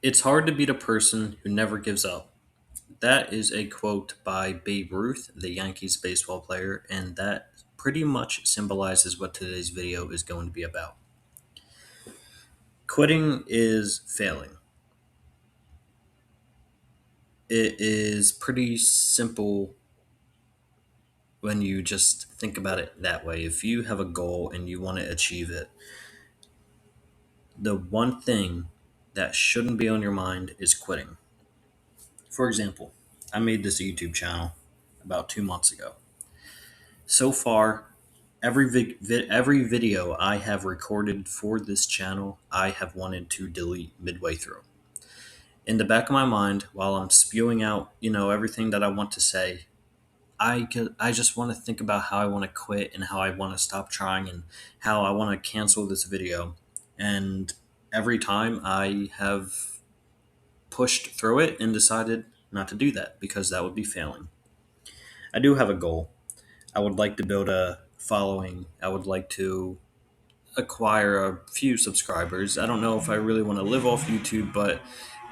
It's hard to beat a person who never gives up. That is a quote by Babe Ruth, the Yankees baseball player, and that pretty much symbolizes what today's video is going to be about. Quitting is failing. It is pretty simple when you just think about it that way. If you have a goal and you want to achieve it, the one thing that shouldn't be on your mind is quitting. For example, I made this YouTube channel about 2 months ago. So far, every video I have recorded for this channel, I have wanted to delete midway through. In the back of my mind, while I'm spewing out, everything that I want to say, I just want to think about how I want to quit and how I want to stop trying and how I want to cancel this video. And every time I have pushed through it and decided not to do that because that would be failing. I do have a goal. I would like to build a following. I would like to acquire a few subscribers. I don't know if I really want to live off YouTube, but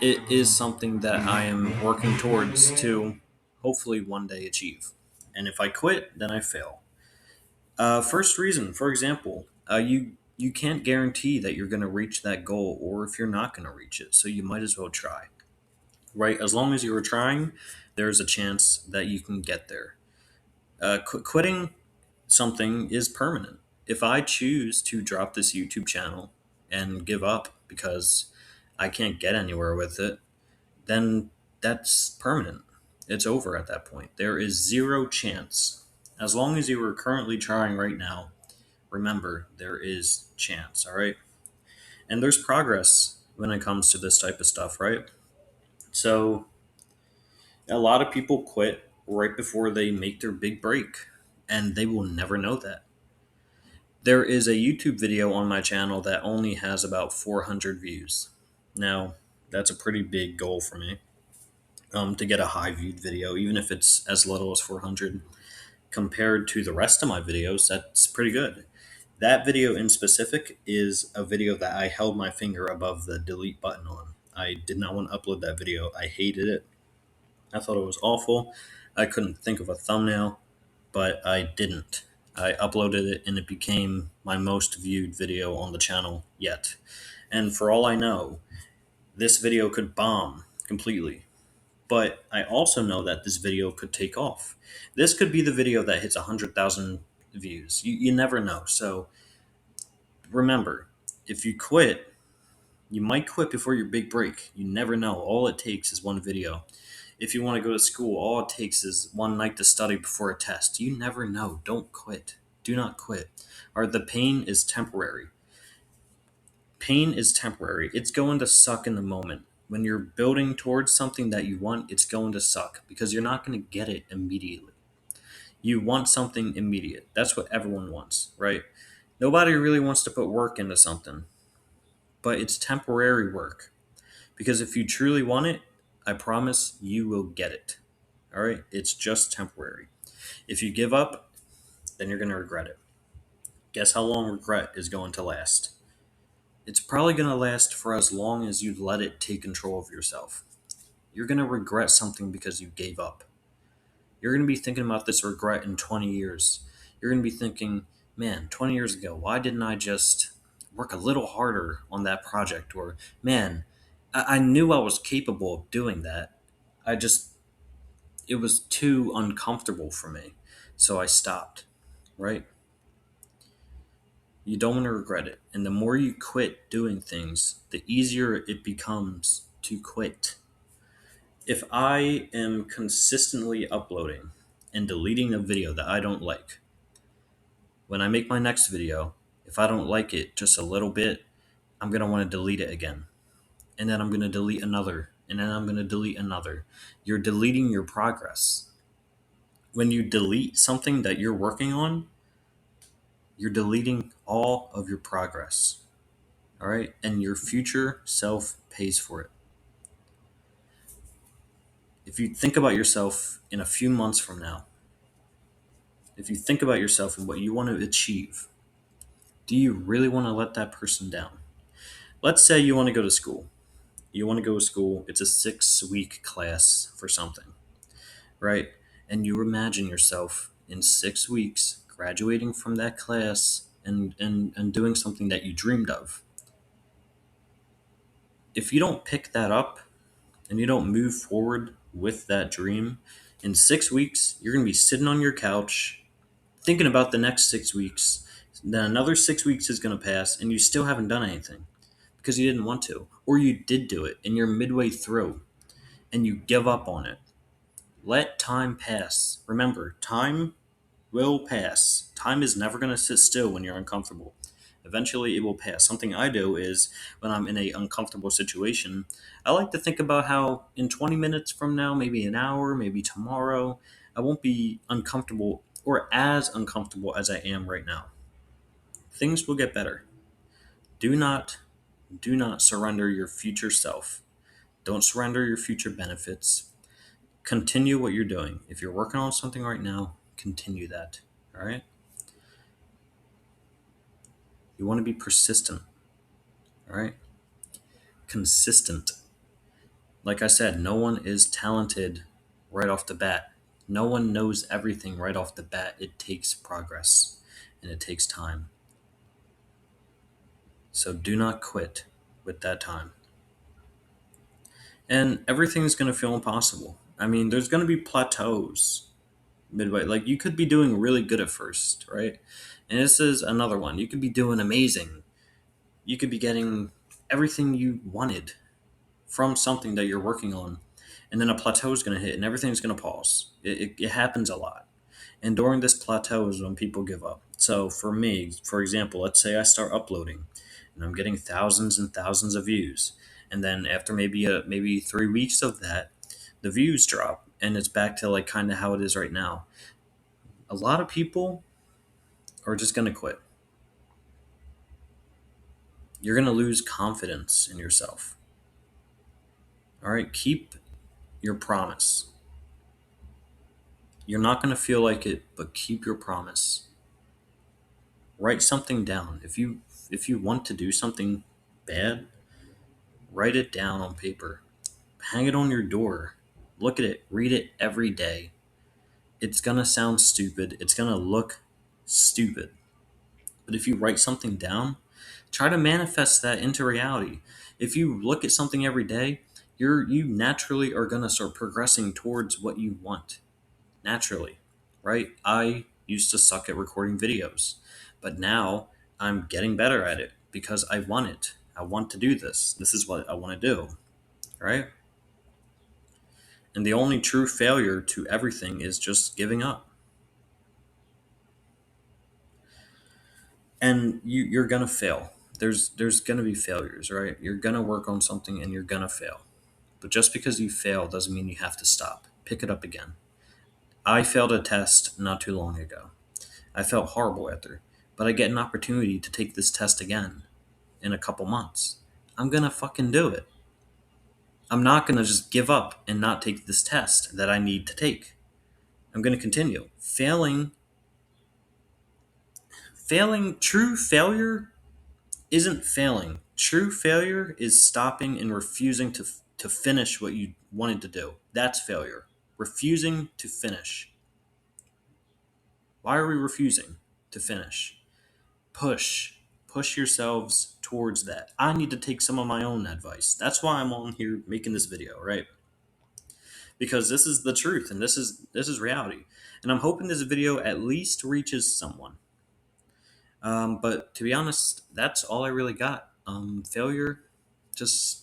it is something that I am working towards to hopefully one day achieve. And if I quit, then I fail. First reason, for example, you can't guarantee that you're going to reach that goal, or if you're not going to reach it. So you might as well try, right? As long as you were trying, there's a chance that you can get there. Quitting something is permanent. If I choose to drop this YouTube channel and give up because I can't get anywhere with it, then that's permanent. It's over at that point. There is zero chance. As long as you are currently trying right now, remember there is chance, all right? And there's progress when it comes to this type of stuff, right? So a lot of people quit right before they make their big break, and they will never know that. There is a YouTube video on my channel that only has about 400 views. Now, that's a pretty big goal for me, to get a high viewed video, even if it's as little as 400. Compared to the rest of my videos, that's pretty good. That video in specific is a video that I held my finger above the delete button on. I did not want to upload that video. I hated it. I thought it was awful. I couldn't think of a thumbnail, but I didn't. I uploaded it and it became my most viewed video on the channel yet. And for all I know, this video could bomb completely. But I also know that this video could take off. This could be the video that hits 100,000 views. You never know. So remember, if you quit, you might quit before your big break. You never know. All it takes is one video. If you want to go to school, all it takes is one night to study before a test. You never know. Don't quit. Do not quit. Or the pain is temporary. Pain is temporary. It's going to suck in the moment. When you're building towards something that you want, it's going to suck because you're not going to get it immediately. You want something immediate. That's what everyone wants, right? Nobody really wants to put work into something, but it's temporary work. Because if you truly want it, I promise you will get it. All right? It's just temporary. If you give up, then you're going to regret it. Guess how long regret is going to last? It's probably going to last for as long as you let it take control of yourself. You're going to regret something because you gave up. You're going to be thinking about this regret in 20 years. You're going to be thinking, man, 20 years ago, why didn't I just work a little harder on that project? Or, man, I knew I was capable of doing that. It was too uncomfortable for me. So I stopped, right? You don't want to regret it. And the more you quit doing things, the easier it becomes to quit. If I am consistently uploading and deleting a video that I don't like, when I make my next video, if I don't like it just a little bit, I'm going to want to delete it again. And then I'm going to delete another. And then I'm going to delete another. You're deleting your progress. When you delete something that you're working on, you're deleting all of your progress. All right? And your future self pays for it. If you think about yourself in a few months from now, if you think about yourself and what you want to achieve, do you really want to let that person down? Let's say you want to go to school. You want to go to school, it's a 6 week class for something, right? And you imagine yourself in 6 weeks graduating from that class and doing something that you dreamed of. If you don't pick that up and you don't move forward with that dream, in 6 weeks, you're going to be sitting on your couch thinking about the next 6 weeks. Then another 6 weeks is going to pass and you still haven't done anything because you didn't want to, or you did do it and you're midway through and you give up on it. Let time pass. Remember, time will pass. Time is never going to sit still when you're uncomfortable. Eventually, it will pass. Something I do is when I'm in a uncomfortable situation, I like to think about how in 20 minutes from now, maybe an hour, maybe tomorrow, I won't be uncomfortable or as uncomfortable as I am right now. Things will get better. Do not do not surrender your future self. Don't surrender your future benefits. Continue what you're doing. If you're working on something right now, continue that. All right? You want to be persistent. All right? Consistent. Like I said, no one is talented right off the bat. No one knows everything right off the bat. It takes progress and it takes time. So do not quit with that time. And everything's going to feel impossible. I mean, there's going to be plateaus midway. Like you could be doing really good at first, right? And this is another one. You could be doing amazing. You could be getting everything you wanted from something that you're working on. And then a plateau is going to hit and everything's going to pause. It happens a lot. And during this plateau is when people give up. So for me, for example, let's say I start uploading and I'm getting thousands and thousands of views. And then after maybe 3 weeks of that, the views drop and it's back to like kind of how it is right now. A lot of people are just going to quit. You're going to lose confidence in yourself. All right, keep your promise. You're not going to feel like it, but keep your promise. Write something down. If you want to do something bad, write it down on paper. Hang it on your door. Look at it. Read it every day. It's going to sound stupid. It's going to look stupid. But if you write something down, try to manifest that into reality. If you look at something every day, you naturally are going to start progressing towards what you want. Naturally, right? I used to suck at recording videos, but now I'm getting better at it because I want it. I want to do this. This is what I want to do, right? And the only true failure to everything is just giving up. And you're gonna fail. There's gonna be failures, right? You're gonna work on something and you're gonna fail. But just because you fail doesn't mean you have to stop. Pick it up again. I failed a test not too long ago. I felt horrible after, but I get an opportunity to take this test again in a couple months. I'm gonna fucking do it. I'm not gonna just give up and not take this test that I need to take. I'm gonna continue. True failure isn't failing. True failure is stopping and refusing to finish what you wanted to do. That's failure. Refusing to finish. Why are we refusing to finish? Push. Push yourselves towards that. I need to take some of my own advice. That's why I'm on here making this video, right? Because this is the truth and this is reality. And I'm hoping this video at least reaches someone. But to be honest, that's all I really got. Just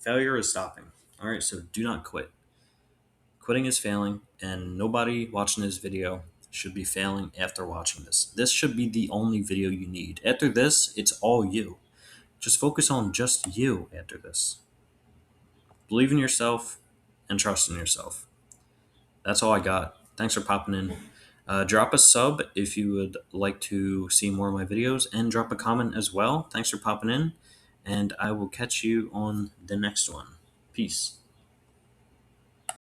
failure is stopping. All right, so do not quit. Quitting is failing, and nobody watching this video should be failing after watching this. This should be the only video you need. After this, it's all you. Just focus on just you after this. Believe in yourself and trust in yourself. That's all I got. Thanks for popping in. Drop a sub if you would like to see more of my videos, and drop a comment as well. Thanks for popping in, and I will catch you on the next one. Peace.